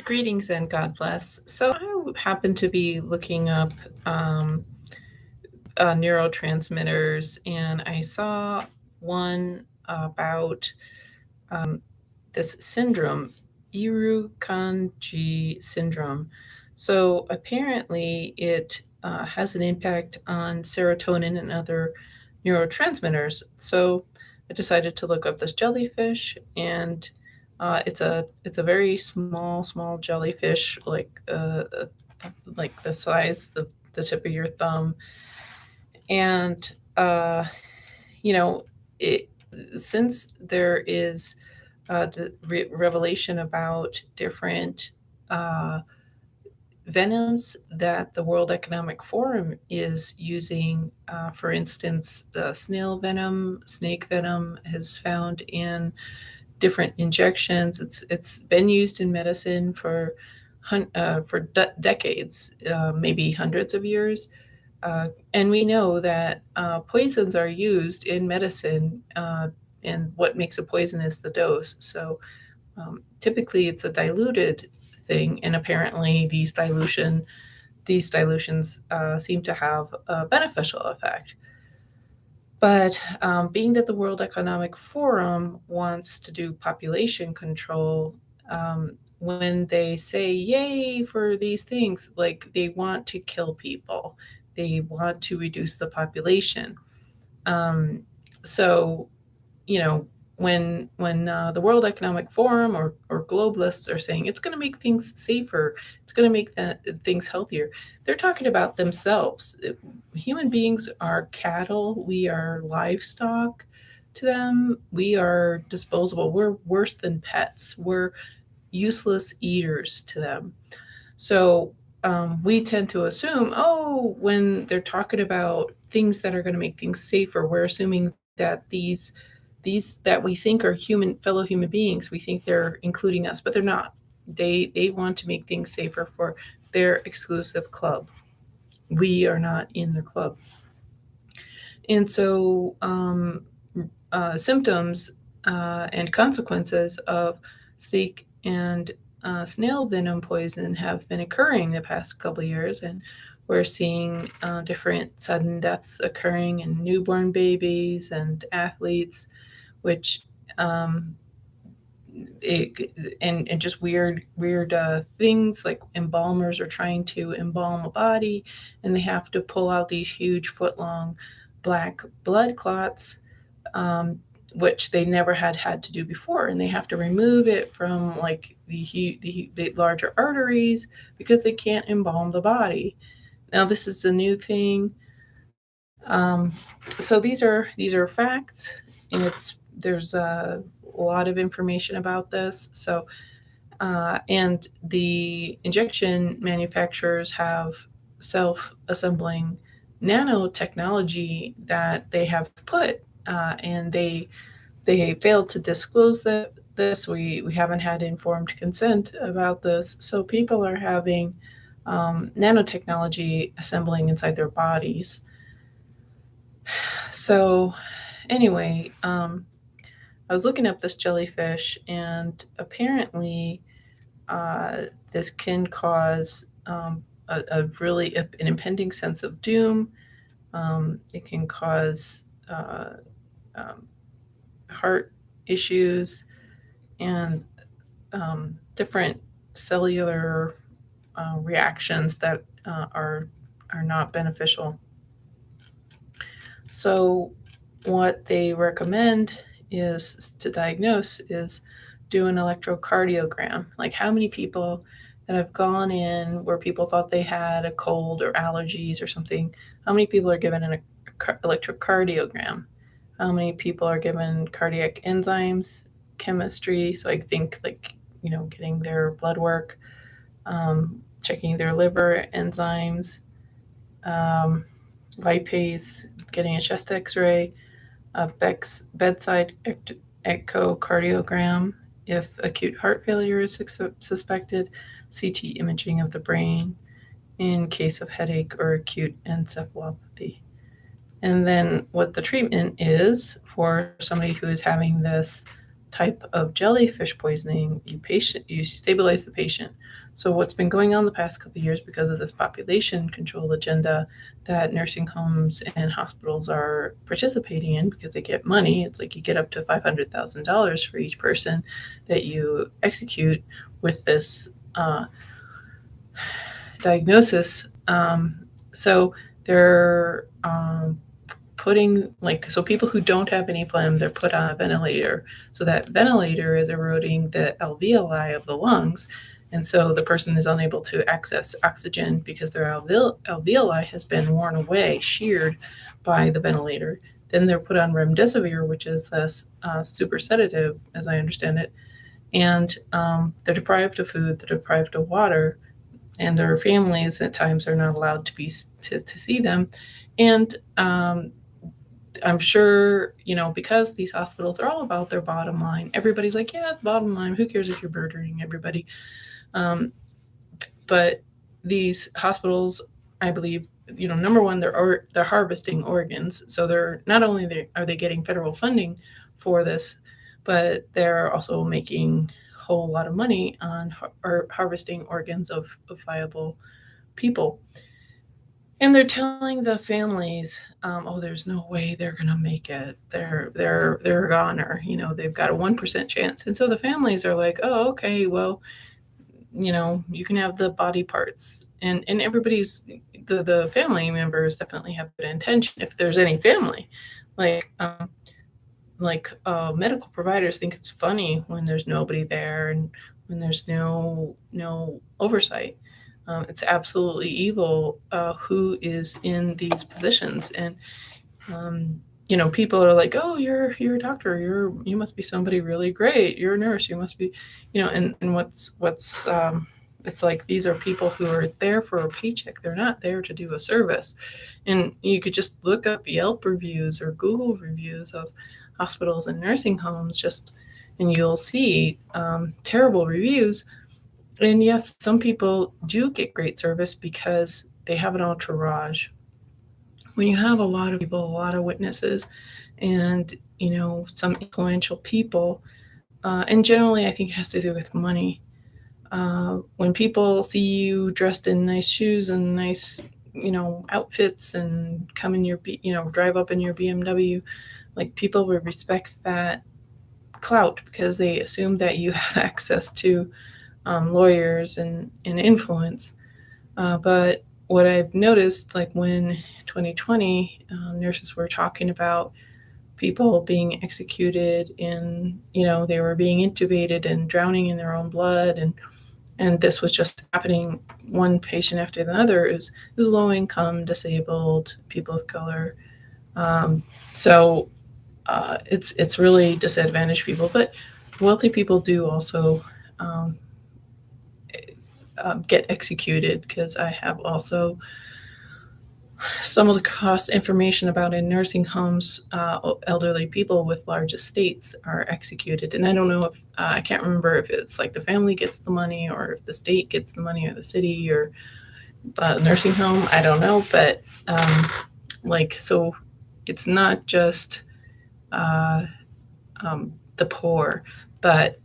Greetings and God bless. So I happen to be looking up um, neurotransmitters, and I saw one about this syndrome, Irukandji syndrome. So apparently, it has an impact on serotonin and other neurotransmitters. So I decided to look up this jellyfish, and it's a very small jellyfish, like the size of the tip of your thumb, and you know it since there is revelation about different uh, venoms that the World Economic Forum is using. For instance, the snail venom, snake venom has found in different injections. It's been used in medicine for decades, maybe hundreds of years. And we know that poisons are used in medicine, and what makes a poison is the dose. So typically, it's a diluted thing, and apparently, these dilutions seem to have a beneficial effect. But being that the World Economic Forum wants to do population control, when they say yay for these things, like they want to kill people, they want to reduce the population. Um, so, you know, when the World Economic Forum or globalists are saying it's going to make things safer, it's going to make things healthier, they're talking about themselves. Human beings are cattle, we are livestock to them, we are disposable, we're worse than pets, we're useless eaters to them. So we tend to assume, oh, when they're talking about things that are going to make things safer, we're assuming that these that we think are fellow human beings, we think they're including us, but they're not. They want to make things safer for their exclusive club. We are not in the club. And so symptoms and consequences of snake and snail venom poison have been occurring the past couple of years, and we're seeing different sudden deaths occurring in newborn babies and athletes, which um, and just weird things like embalmers are trying to embalm a body, and they have to pull out these huge foot long black blood clots, um, which they never had to do before, and they have to remove it from like the larger arteries because they can't embalm the body. Now this is the new thing. So these are facts, and there's a lot of information about this. So and the injection manufacturers have self-assembling nanotechnology that they have put, and they failed to disclose this. We haven't had informed consent about this, so people are having nanotechnology assembling inside their bodies. So anyway, I was looking up this jellyfish, and apparently this can cause an impending sense of doom. It can cause um, heart issues and different cellular reactions that are not beneficial. So, what they recommend is to diagnose is do an electrocardiogram. Like how many people that have gone in where people thought they had a cold or allergies or something, how many people are given an electrocardiogram? How many people are given cardiac enzymes, chemistry? So I think like, getting their blood work, checking their liver enzymes, um, lipase, getting a chest x-ray, a bedside echocardiogram if acute heart failure is suspected, CT imaging of the brain in case of headache or acute encephalopathy. And then what the treatment is for somebody who is having this type of jellyfish poisoning, you stabilize the patient. So what's been going on the past couple of years because of this population control agenda that nursing homes and hospitals are participating in because they get money. It's like you get up to $500,000 for each person that you execute with this diagnosis. So they're putting so people who don't have any phlegm, they're put on a ventilator. So that ventilator is eroding the alveoli of the lungs. And so the person is unable to access oxygen because their alveoli has been worn away, sheared by the ventilator. Then they're put on remdesivir, which is this super sedative, as I understand it. And they're deprived of food, they're deprived of water, and their families at times are not allowed to see them. And I'm sure, because these hospitals are all about their bottom line, everybody's like, yeah, bottom line, who cares if you're murdering everybody? But these hospitals, I believe, number one, they're harvesting organs. So they're not only are they getting federal funding for this, but they're also making a whole lot of money on harvesting organs of viable people. And they're telling the families, oh, there's no way they're gonna make it. They're a goner. They've got a 1% chance. And so the families are like, oh, okay, well, you can have the body parts. And everybody's the family members definitely have good intention if there's any family. Like medical providers think it's funny when there's nobody there and when there's no oversight. It's absolutely evil who is in these positions. And people are like, oh, you're a doctor, you must be somebody really great, you're a nurse, you must be, and what's it's like these are people who are there for a paycheck. They're not there to do a service. And you could just look up Yelp reviews or Google reviews of hospitals and nursing homes, and you'll see terrible reviews. And yes, some people do get great service because they have an entourage. When you have a lot of people, a lot of witnesses, and some influential people, and generally I think it has to do with money. When people see you dressed in nice shoes and nice outfits and come in your drive up in your BMW, like people would respect that clout because they assume that you have access to lawyers and influence. But what I've noticed, like when 2020 nurses were talking about people being executed in, they were being intubated and drowning in their own blood, and this was just happening one patient after another. It was low income, disabled, people of color. So it's really disadvantaged people, but wealthy people do also get executed, because I have also stumbled across information about in nursing homes, elderly people with large estates are executed. And I don't know if, I can't remember if it's like the family gets the money or if the state gets the money or the city or the nursing home. I don't know. But so it's not just the poor, but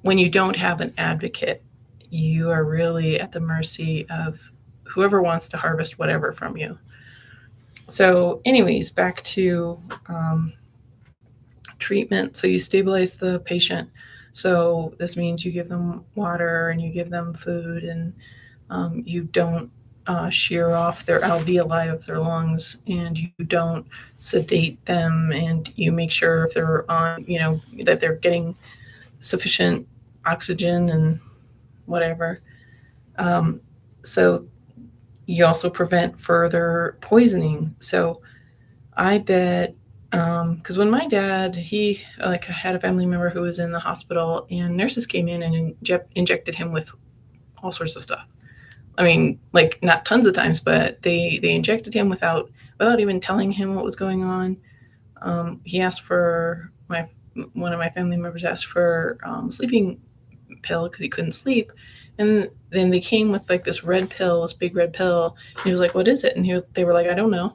when you don't have an advocate, you are really at the mercy of whoever wants to harvest whatever from you. So anyways, back to treatment. So you stabilize the patient. So this means you give them water and you give them food, and you don't shear off their alveoli of their lungs, and you don't sedate them, and you make sure if they're on, that they're getting sufficient oxygen and whatever. So you also prevent further poisoning. So I bet, because when my dad, he had a family member who was in the hospital, and nurses came in and injected him with all sorts of stuff. I mean, like not tons of times, but they injected him without even telling him what was going on. He asked for one of my family members asked for sleeping pill because he couldn't sleep. And then they came with like this red pill, this big red pill. And he was like, what is it? And they were like, I don't know.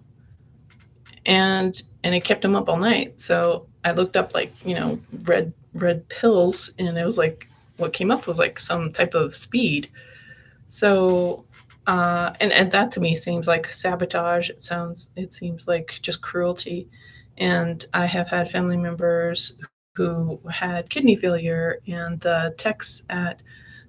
And it kept him up all night. So I looked up red red pills, and it was like what came up was like some type of speed. So, and that to me seems like sabotage. It seems like just cruelty. And I have had family members who had kidney failure, and the techs at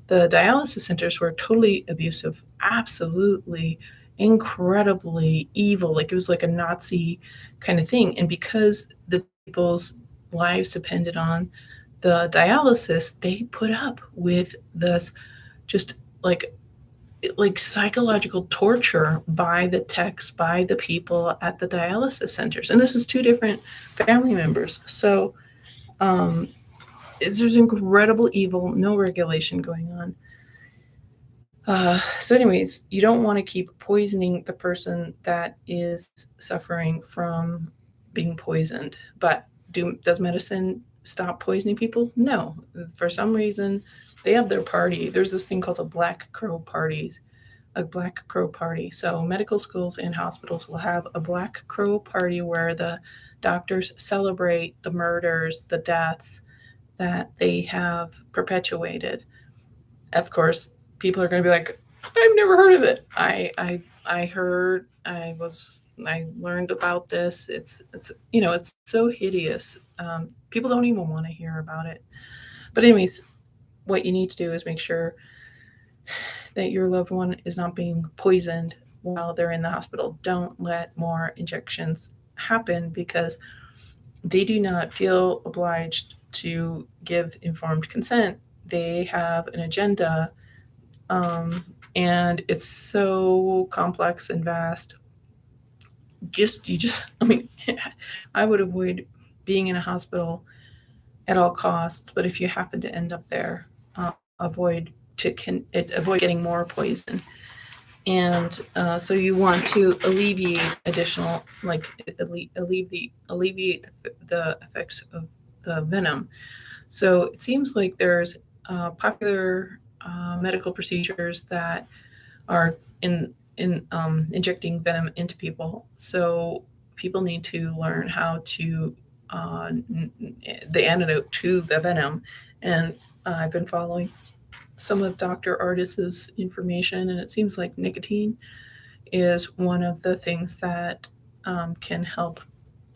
the dialysis centers were totally abusive, absolutely incredibly evil. Like it was like a Nazi kind of thing. And because the people's lives depended on the dialysis, they put up with this just like psychological torture by the techs, by the people at the dialysis centers. And this is two different family members. So there's incredible evil, no regulation going on. So, anyways, you don't want to keep poisoning the person that is suffering from being poisoned. But does medicine stop poisoning people? No. For some reason, they have their party. There's this thing called a Black Crow party. So medical schools and hospitals will have a Black Crow party where the doctors celebrate the murders, the deaths that they have perpetuated. Of course, people are going to be like, "I've never heard of it. I heard. I learned about this. It's so hideous. People don't even want to hear about it. But anyways, what you need to do is make sure that your loved one is not being poisoned while they're in the hospital. Don't let more injections happen because they do not feel obliged to give informed consent. They have an agenda, um, and it's so complex and vast. I mean, I would avoid being in a hospital at all costs. But if you happen to end up there, avoid avoid getting more poison. And so you want to alleviate additional, like alleviate the effects of the venom. So it seems like there's popular medical procedures that are in injecting venom into people. So people need to learn how to the antidote to the venom. And I've been following some of Dr. Artis's information, and it seems like nicotine is one of the things that can help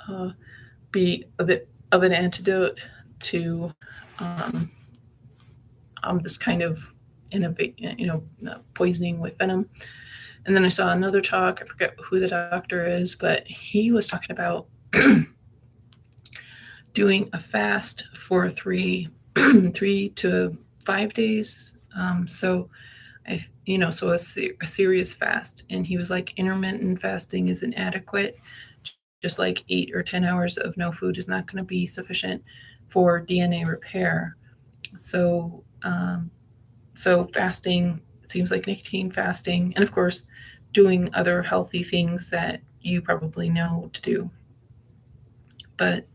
uh, be a bit of an antidote to um, this kind of poisoning with venom. And then I saw another talk. I forget who the doctor is, but he was talking about doing a fast for 3 to 5 days. So a serious fast. And he was like, intermittent fasting is inadequate. Just like 8 or 10 hours of no food is not going to be sufficient for DNA repair. So, fasting, it seems like nicotine fasting, and of course, doing other healthy things that you probably know to do. But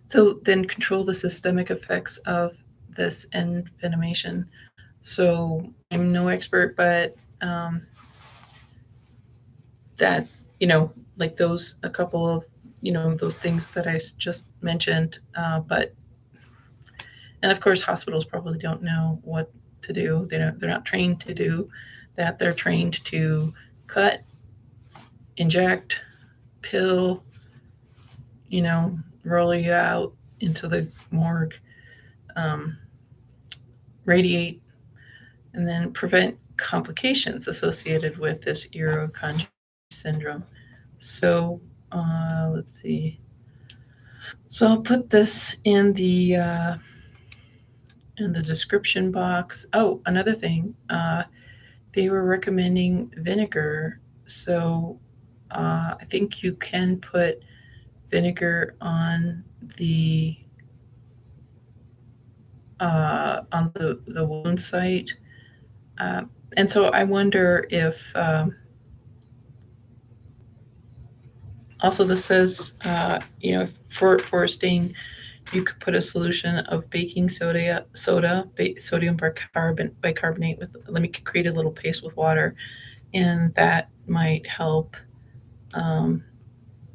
so then control the systemic effects of this envenomation. So I'm no expert, but that like those a couple of those things that I just mentioned. But and of course, hospitals probably don't know what to do. They're not trained to do that. They're trained to cut, inject, pill, roll you out into the morgue, um, radiate, and then prevent complications associated with this Irukandji syndrome. So let's see. So I'll put this in the description box. Oh, another thing, they were recommending vinegar. So I think you can put vinegar the on the wound site. Uh, and so I wonder if also this says for a stain, you could put a solution of baking sodium bicarbonate with. Let me create a little paste with water, and that might help. And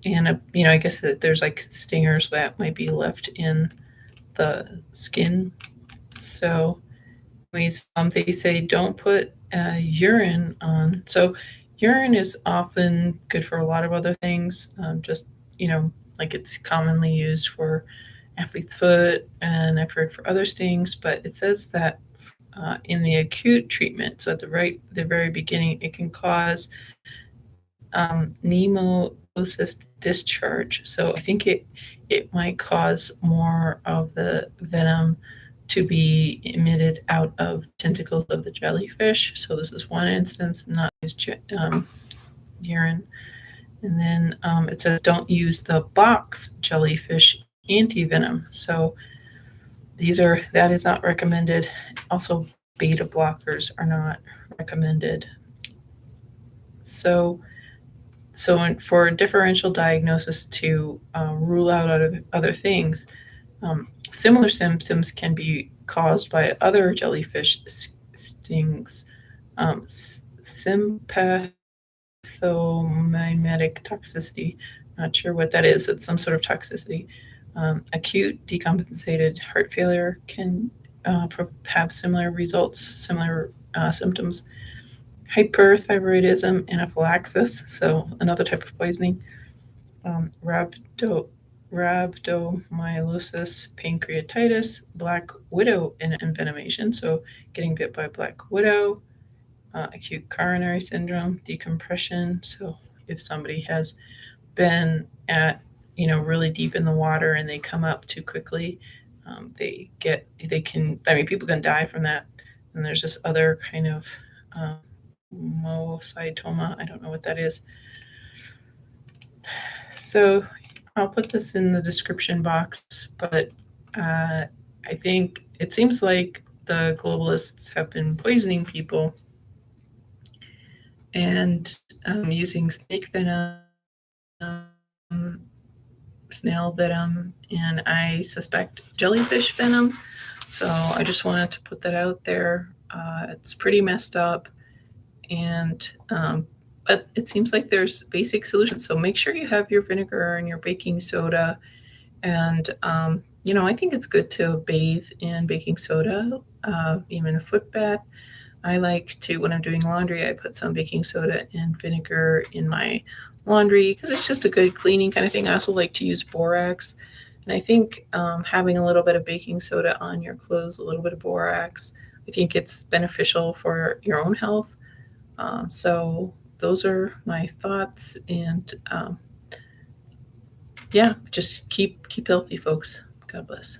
I guess that there's like stingers that might be left in the skin. So anyways, they say don't put urine on. So urine is often good for a lot of other things. Just like it's commonly used for athlete's foot, and I've heard for other things. But it says that in the acute treatment, so at the very beginning, it can cause pneumocystis discharge. So I think it might cause more of the venom to be emitted out of tentacles of the jellyfish. So this is one instance, not use urine. And then it says don't use the box jellyfish antivenom. So that is not recommended. Also, beta blockers are not recommended. So for differential diagnosis to rule out other things, similar symptoms can be caused by other jellyfish stings. Sympathomimetic toxicity. Not sure what that is. It's some sort of toxicity. Acute decompensated heart failure can have similar results, similar symptoms. Hyperthyroidism, anaphylaxis, so another type of poisoning. Rhabdomyolysis, pancreatitis, black widow envenomation, so getting bit by black widow. Acute coronary syndrome, decompression, so if somebody has been at really deep in the water and they come up too quickly, people can die from that. And there's this other kind of mocytoma, I don't know what that is. So I'll put this in the description box, but I think it seems like the globalists have been poisoning people and using snake venom, snail venom, and I suspect jellyfish venom. So I just wanted to put that out there. It's pretty messed up, and but it seems like there's basic solutions. So make sure you have your vinegar and your baking soda, and I think it's good to bathe in baking soda, even a foot bath. I like to, when I'm doing laundry, I put some baking soda and vinegar in my laundry because it's just a good cleaning kind of thing. I also like to use borax. And I think having a little bit of baking soda on your clothes, a little bit of borax, I think it's beneficial for your own health. So those are my thoughts. And yeah, just keep healthy, folks. God bless.